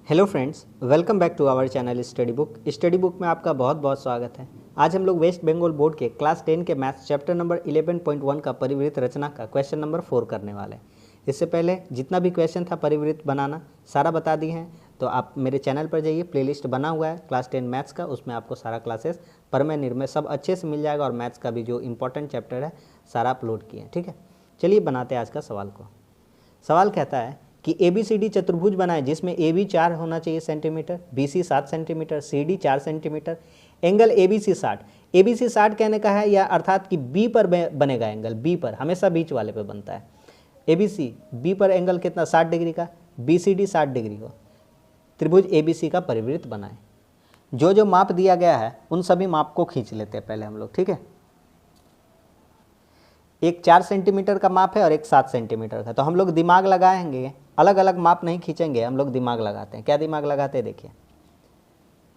Hello friends, welcome back to our channel study book. Study book में आपका बहुत बहुत स्वागत है। आज हम लोग वेस्ट बंगाल बोर्ड के क्लास 10 के मैथ्स चैप्टर नंबर 11.1 का परिवृत्त रचना का क्वेश्चन नंबर 4 करने वाले हैं। इससे पहले जितना भी क्वेश्चन था परिवृत्त बनाना सारा बता दिए हैं, तो आप मेरे चैनल पर जाइए, प्लेलिस्ट बना हुआ है क्लास 10 मैथ्स का, उसमें आपको सारा क्लासेस परमय निर्मय सब अच्छे से मिल जाएगा और मैथ्स का भी जो इंपॉर्टेंट चैप्टर है सारा अपलोड किए हैं। ठीक है, चलिए बनाते हैं आज का सवाल को। सवाल कहता है कि ABCD चतुर्भुज बनाए जिसमें AB 4 होना चाहिए centimetre, BC 7 centimetre, CD 4 centimetre, angle ABC 60। ABC 60 कहने का है या अर्थात कि B पर बनेगा एंगल, B पर हमेशा बीच वाले पे बनता है। ABC B पर एंगल कितना 60 डिग्री का, BCD 60 डिग्री हो, त्रिभुज ABC का परिवृत्त बनाए। जो जो माप दिया गया है उन सभी माप को खींच लेते हैं पहले हम लोग। ठीक है, एक 4 सेंटीमीटर का माप है और एक 7 सेंटीमीटर का, तो हम लोग दिमाग लगाएंगे, अलग अलग माप नहीं खींचेंगे, हम लोग दिमाग लगाते हैं। क्या दिमाग लगाते हैं देखिए,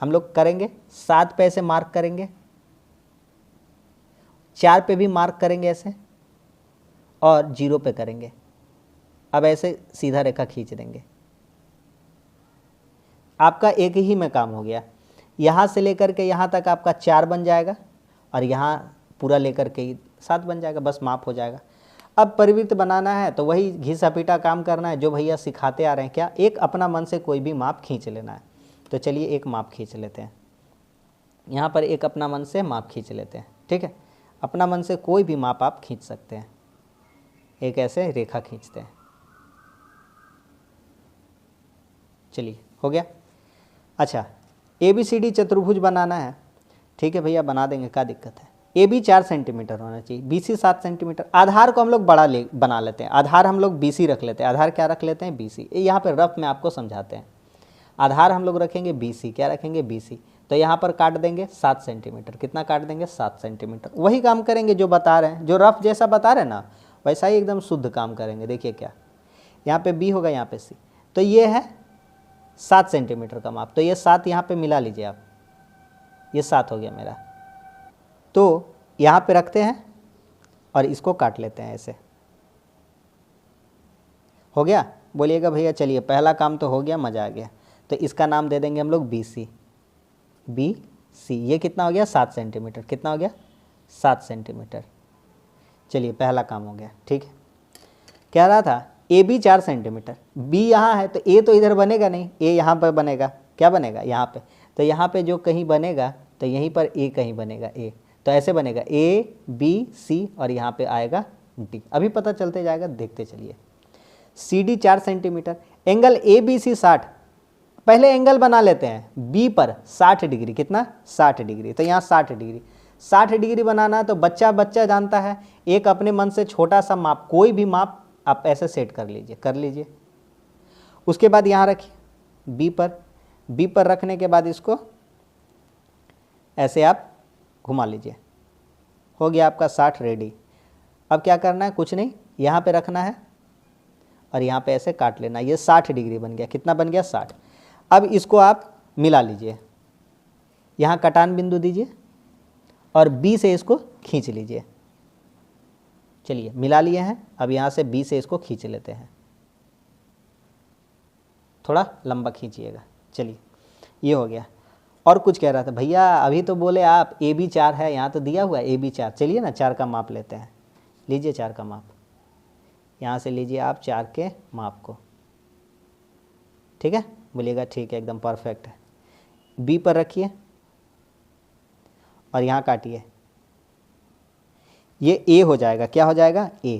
हम लोग करेंगे 7 पे ऐसे मार्क करेंगे, 4 पे भी मार्क करेंगे ऐसे, और 0 पे करेंगे। अब ऐसे सीधा रेखा खींच देंगे। आपका एक ही में काम हो गया, यहाँ से लेकर के यहाँ तक आपका 4 बन जाएगा और यहाँ पूरा लेकर के 7 बन जाएगा, बस माप हो जाएगा। अब परिवृत्त बनाना है तो वही घिसा पीटा काम करना है जो भैया सिखाते आ रहे हैं। क्या, एक अपना मन से कोई भी माप खींच लेना है। तो चलिए एक माप खींच लेते हैं, यहाँ पर एक अपना मन से माप खींच लेते हैं। ठीक है, अपना मन से कोई भी माप आप खींच सकते हैं। एक ऐसे रेखा खींचते हैं। चलिए हो गया। अच्छा, ABCD चतुर्भुज बनाना है। ठीक है भैया, बना देंगे, क्या दिक्कत है। AB 4 सेंटीमीटर होना चाहिए, BC 7 सेंटीमीटर। आधार को हम लोग बड़ा बना लेते हैं, आधार हम लोग BC रख लेते हैं। आधार क्या रख लेते हैं, BC। यहाँ पर रफ में आपको समझाते हैं। आधार हम लोग रखेंगे BC, क्या रखेंगे, BC। तो यहाँ पर काट देंगे 7 सेंटीमीटर। कितना काट देंगे, 7 सेंटीमीटर। वही काम करेंगे जो बता रहे हैं, जो रफ जैसा बता रहे हैं ना, वैसा ही एकदम शुद्ध काम करेंगे। देखिए क्या, यहाँ पे B होगा, यहाँ पे C, तो ये है 7 सेंटीमीटर का माप। तो ये 7 यहाँ पे मिला लीजिए आप, ये 7 हो गया मेरा। तो यहाँ पे रखते हैं और इसको काट लेते हैं ऐसे। हो गया, बोलिएगा भैया चलिए पहला काम तो हो गया, मज़ा आ गया। तो इसका नाम दे देंगे हम लोग BC। BC ये कितना हो गया, 7 सेंटीमीटर। कितना हो गया, 7 सेंटीमीटर। चलिए पहला काम हो गया। ठीक है, कह रहा था AB 4 सेंटीमीटर, B यहाँ है तो A तो इधर बनेगा नहीं, A यहाँ पर बनेगा। क्या बनेगा, यहाँ पे। तो यहाँ पे जो कहीं बनेगा तो यहीं पर A कहीं बनेगा, A। तो ऐसे बनेगा ABC और यहाँ पे आएगा D। अभी पता चलते जाएगा, देखते चलिए। CD 4 centimetre, angle ABC 60। पहले एंगल बना लेते हैं B पर 60 डिग्री। कितना, 60 डिग्री। तो यहाँ 60 डिग्री, 60 डिग्री बनाना तो बच्चा बच्चा जानता है। एक अपने मन से छोटा सा माप, कोई भी माप आप ऐसे सेट कर लीजिए। उसके बाद यहाँ रखिए B पर रखने के बाद इसको ऐसे आप घुमा लीजिए। हो गया आपका 60 रेडी। अब क्या करना है, कुछ नहीं, यहाँ पे रखना है और यहाँ पे ऐसे काट लेना। ये 60 डिग्री बन गया। कितना बन गया, 60। अब इसको आप मिला लीजिए, यहाँ कटान बिंदु दीजिए और B से इसको खींच लीजिए। चलिए मिला लिए हैं, अब यहाँ से B से इसको खींच लेते हैं। थोड़ा लंबा खींचिएगा। चलिए ये हो गया। और कुछ कह रहा था भैया, अभी तो बोले आप AB 4 है, यहाँ तो दिया हुआ है AB 4। चलिए ना 4 का माप लेते हैं। लीजिए 4 का माप, यहाँ से लीजिए आप 4 के माप को। ठीक है, बोलिएगा ठीक है, एकदम परफेक्ट है। B पर रखिए और यहाँ काटिए, ये A हो जाएगा। क्या हो जाएगा, A।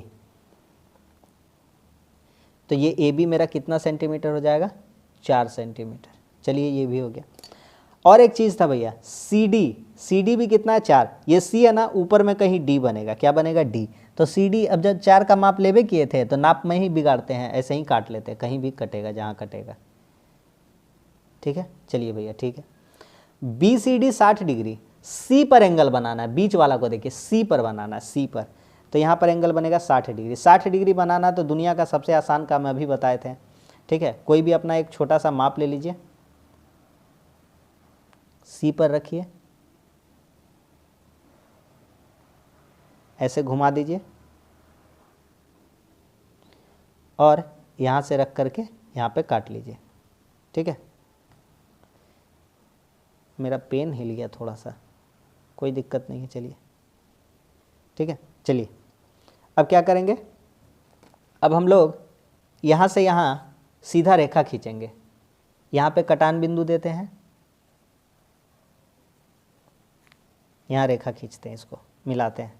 तो ये AB मेरा कितना सेंटीमीटर हो जाएगा, 4 सेंटीमीटर। चलिए ये भी हो गया। और एक चीज़ था भैया, CD भी कितना है, 4। ये C है ना, ऊपर में कहीं D बनेगा। क्या बनेगा, D। तो CD, अब जब 4 का माप लेवे किए थे तो नाप में ही बिगाड़ते हैं, ऐसे ही काट लेते हैं, कहीं भी कटेगा जहाँ कटेगा। ठीक है, चलिए भैया ठीक है। BCD 60 डिग्री, C पर एंगल बनाना है, बीच वाला को देखिए, C पर बनाना है, C पर। तो यहाँ पर एंगल बनेगा 60 डिग्री। 60 डिग्री बनाना तो दुनिया का सबसे आसान काम अभी बताए थे। ठीक है, कोई भी अपना एक छोटा सा माप ले लीजिए, C पर रखिए, ऐसे घुमा दीजिए और यहाँ से रख करके यहाँ पे काट लीजिए। ठीक है, मेरा पेन हिल गया थोड़ा सा, कोई दिक्कत नहीं है, चलिए ठीक है। चलिए अब क्या करेंगे, अब हम लोग यहाँ से यहाँ सीधा रेखा खींचेंगे। यहाँ पे कटान बिंदु देते हैं, यहाँ रेखा खींचते हैं, इसको मिलाते हैं।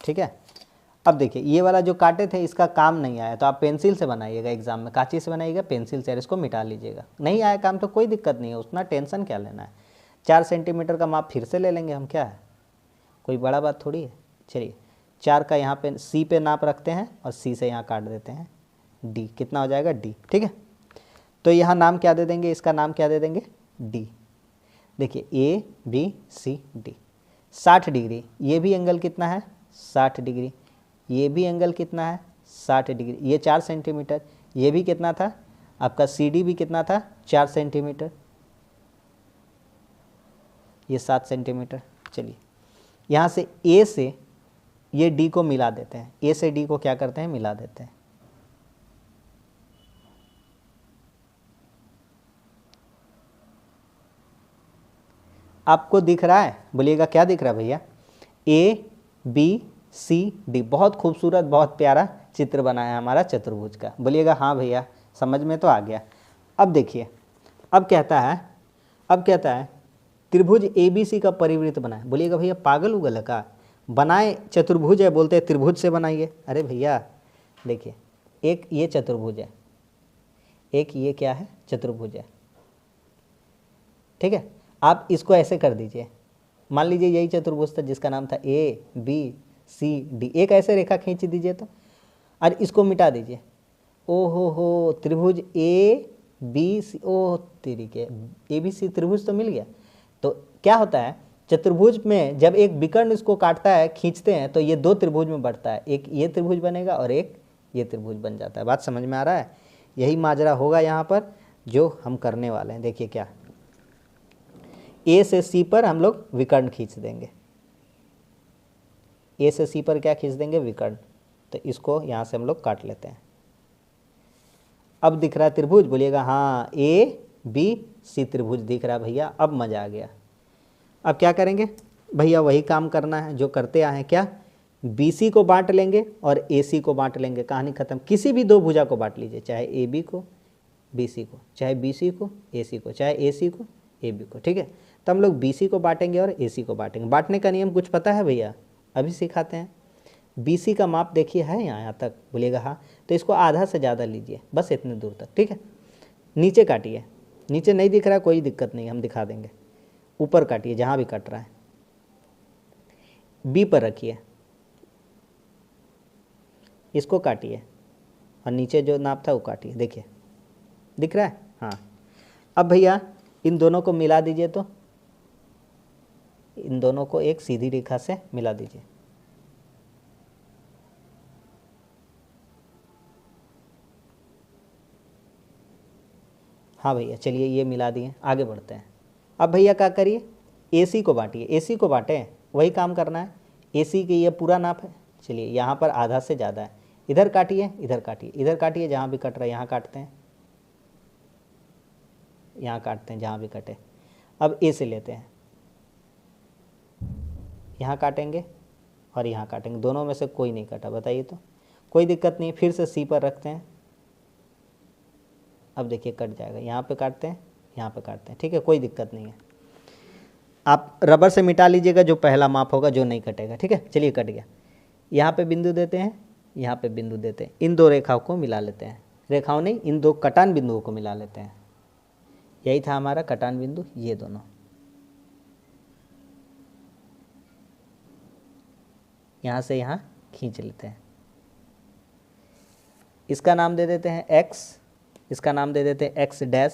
ठीक है। अब देखिए ये वाला जो काटे थे इसका काम नहीं आया, तो आप पेंसिल से बनाइएगा एग्जाम में। कांची से बनाइएगा, पेंसिल से, और इसको मिटा लीजिएगा। नहीं आया काम तो कोई दिक्कत नहीं है, उतना टेंशन क्या लेना है। 4 सेंटीमीटर का माप फिर से ले लेंगे हम, क्या है, कोई बड़ा बात थोड़ी है। चलिए 4 का यहाँ पे सी पे नाप रखते हैं और सी से यहाँ काट देते हैं डी। कितना हो जाएगा, डी। ठीक है, तो यहाँ नाम क्या दे देंगे, इसका नाम क्या दे देंगे, डी। देखिए A B C D. 60 degree, ये भी एंगल कितना है, 60 डिग्री। ये भी एंगल कितना है, 60 डिग्री। ये 4 सेंटीमीटर, ये भी कितना था आपका, सी डी भी कितना था, 4 सेंटीमीटर, ये 7 सेंटीमीटर। चलिए यहाँ से ए से ये डी को मिला देते हैं। ए से डी को क्या करते हैं, मिला देते हैं। आपको दिख रहा है, बोलिएगा क्या दिख रहा है भैया, ए बी सी डी। बहुत खूबसूरत, बहुत प्यारा चित्र बनाया है हमारा चतुर्भुज का। बोलिएगा हाँ भैया, समझ में तो आ गया। अब देखिए, अब कहता है त्रिभुज ए बी सी का परिवृत्त बनाए। बोलिएगा भैया पागल उगल का, बनाए चतुर्भुज है, बोलते हैं त्रिभुज से बनाइए। अरे भैया देखिए, एक ये चतुर्भुज है, एक ये क्या है, चतुर्भुज है। ठीक है, आप इसको ऐसे कर दीजिए। मान लीजिए यही चतुर्भुज था जिसका नाम था ए बी सी डी। एक ऐसे रेखा खींच दीजिए तो, और इसको मिटा दीजिए। ओ हो त्रिभुज ए बी सी, ओ तेरी के, ए बी सी त्रिभुज तो मिल गया। तो क्या होता है, चतुर्भुज में जब एक विकर्ण इसको काटता है, खींचते हैं, तो ये 2 त्रिभुज में बढ़ता है। एक ये त्रिभुज बनेगा और एक ये त्रिभुज बन जाता है। बात समझ में आ रहा है, यही माजरा होगा यहाँ पर जो हम करने वाले हैं। देखिए क्या, ए से सी पर हम लोग विकर्ण खींच देंगे। ए से सी पर क्या खींच देंगे, विकर्ण। तो इसको यहाँ से हम लोग काट लेते हैं। अब दिख रहा है त्रिभुज, बोलिएगा हाँ, ए बी सी त्रिभुज दिख रहा है भैया, अब मजा आ गया। अब क्या करेंगे भैया, वही काम करना है जो करते आए हैं। क्या, बी सी को बांट लेंगे और ए सी को बांट लेंगे, कहानी खत्म। किसी भी 2 भुजा को बांट लीजिए, चाहे ए बी को बी सी को, चाहे बी सी को ए सी को, चाहे ए सी को ए बी को। ठीक है, तो हम लोग बी सी को बांटेंगे और ए सी को बांटेंगे। बांटने का नियम कुछ पता है भैया, अभी सिखाते हैं। बी सी का माप देखिए है यहाँ तक, बोलिएगा हाँ, तो इसको आधा से ज़्यादा लीजिए, बस इतने दूर तक। ठीक है, नीचे काटिए, नीचे नहीं दिख रहा है कोई दिक्कत नहीं, हम दिखा देंगे। ऊपर काटिए जहाँ भी कट रहा है, बी पर रखिए, इसको काटिए और नीचे जो नाप था वो काटिए। देखिए दिख रहा है, हाँ। अब भैया इन दोनों को मिला दीजिए, तो इन दोनों को एक सीधी रेखा से मिला दीजिए। हाँ भैया चलिए ये मिला दिए, आगे बढ़ते हैं। अब भैया क्या करिए, AC को बांटिए। AC को बांटें, वही काम करना है। AC की ये पूरा नाप है। चलिए यहाँ पर आधा से ज़्यादा है, इधर काटिए, इधर काटिए, इधर काटिए, जहाँ भी कट रहा है यहाँ काटते हैं, यहाँ काटते हैं जहाँ भी कटे। अब A से लेते हैं, यहाँ काटेंगे और यहाँ काटेंगे, दोनों में से कोई नहीं कटा, बताइए तो। कोई दिक्कत नहीं, फिर से C पर रखते हैं। अब देखिए कट जाएगा, यहाँ पे काटते हैं, यहाँ पे काटते हैं। ठीक है, कोई दिक्कत नहीं है। आप रबर से मिटा लीजिएगा जो पहला माप होगा, जो नहीं कटेगा। ठीक है, चलिए कट गया। यहाँ पे बिंदु देते हैं, यहाँ पे बिंदु देते हैं। इन 2 रेखाओं को मिला लेते हैं, रेखाओं नहीं, इन 2 कटान बिंदुओं को मिला लेते हैं। यही था हमारा कटान बिंदु, ये दोनों। यहाँ से यहाँ खींच लेते हैं। इसका नाम दे देते हैं x, इसका नाम दे देते हैं x डैश,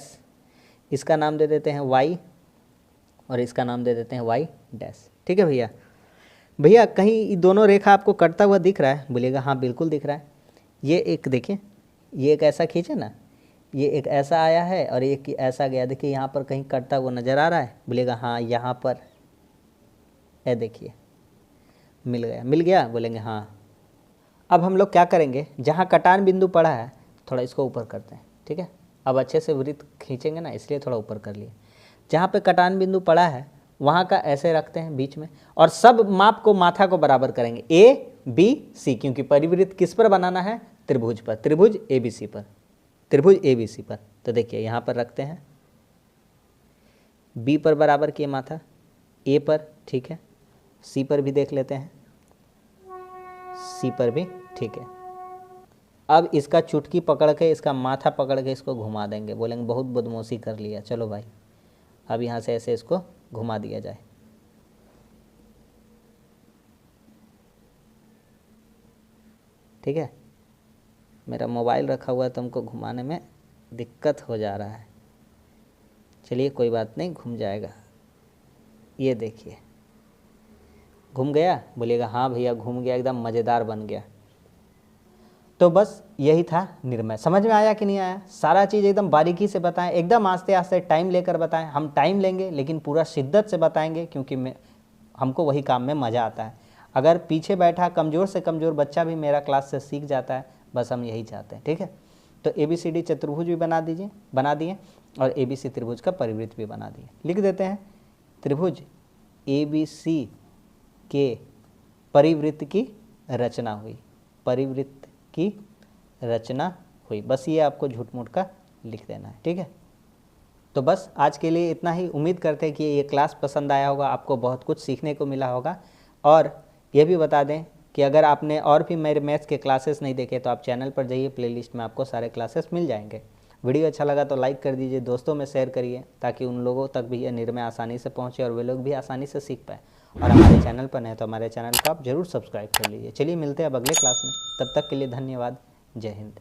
इसका नाम दे देते हैं y और इसका नाम दे देते हैं y डैश। ठीक है भैया। भैया कहीं दोनों रेखा आपको कटता हुआ दिख रहा है, बोलिएगा हाँ बिल्कुल दिख रहा है। ये एक देखिए, ये एक ऐसा खींचे ना, ये एक ऐसा आया है और एक ऐसा गया। देखिए यहाँ पर कहीं कटता हुआ नज़र आ रहा है, बोलिएगा हाँ यहाँ पर है, देखिए मिल गया, मिल गया, बोलेंगे हाँ। अब हम लोग क्या करेंगे, जहाँ कटान बिंदु पड़ा है थोड़ा इसको ऊपर करते हैं, ठीक है। अब अच्छे से वृत्त खींचेंगे ना, इसलिए थोड़ा ऊपर कर लिए। जहाँ पे कटान बिंदु पड़ा है वहाँ का ऐसे रखते हैं बीच में, और सब माप को माथा को बराबर करेंगे, ए बी सी, क्योंकि परिवृत्त किस पर बनाना है, त्रिभुज पर, त्रिभुज ए बी सी पर, त्रिभुज ए बी सी पर। तो देखिए यहाँ पर रखते हैं, बी पर बराबर किए माथा, ए पर, ठीक है, सी पर भी देख लेते हैं, सी पर भी, ठीक है। अब इसका चुटकी पकड़ के, इसका माथा पकड़ के इसको घुमा देंगे, बोलेंगे बहुत बदमाशी कर लिया, चलो भाई अब यहाँ से ऐसे इसको घुमा दिया जाए। ठीक है, मेरा मोबाइल रखा हुआ है तो हमको घुमाने में दिक्कत हो जा रहा है। चलिए कोई बात नहीं, घूम जाएगा। ये देखिए घूम गया, बोलिएगा हाँ भैया घूम गया, एकदम मज़ेदार बन गया। तो बस यही था निर्णय। समझ में आया कि नहीं आया? सारा चीज़ एकदम बारीकी से बताएं, एकदम आस्ते आस्ते टाइम लेकर बताएं। हम टाइम लेंगे लेकिन पूरा शिद्दत से बताएंगे, क्योंकि हमको वही काम में मज़ा आता है। अगर पीछे बैठा कमज़ोर से कमज़ोर बच्चा भी मेरा क्लास से सीख जाता है, बस हम यही चाहते हैं। ठीक है, तो ABCD चतुर्भुज भी बना दिए और ABC त्रिभुज का परिवृत्त भी बना दिए। लिख देते हैं, त्रिभुज ABC के परिवृत्त की रचना हुई, परिवृत्त की रचना हुई। बस ये आपको झूठ मूठ का लिख देना है। ठीक है, तो बस आज के लिए इतना ही। उम्मीद करते हैं कि ये क्लास पसंद आया होगा, आपको बहुत कुछ सीखने को मिला होगा। और ये भी बता दें कि अगर आपने और भी मेरे मैथ्स के क्लासेस नहीं देखे तो आप चैनल पर जाइए, प्लेलिस्ट में आपको सारे क्लासेस मिल जाएंगे। वीडियो अच्छा लगा तो लाइक कर दीजिए, दोस्तों में शेयर करिए, ताकि उन लोगों तक भी यह निर्णय आसानी से पहुँचे और वे लोग भी आसानी से सीख पाए। और हमारे चैनल पर नहीं तो हमारे चैनल को आप ज़रूर सब्सक्राइब कर लीजिए। चलिए मिलते हैं अब अगले क्लास में, तब तक के लिए धन्यवाद। जय हिंद।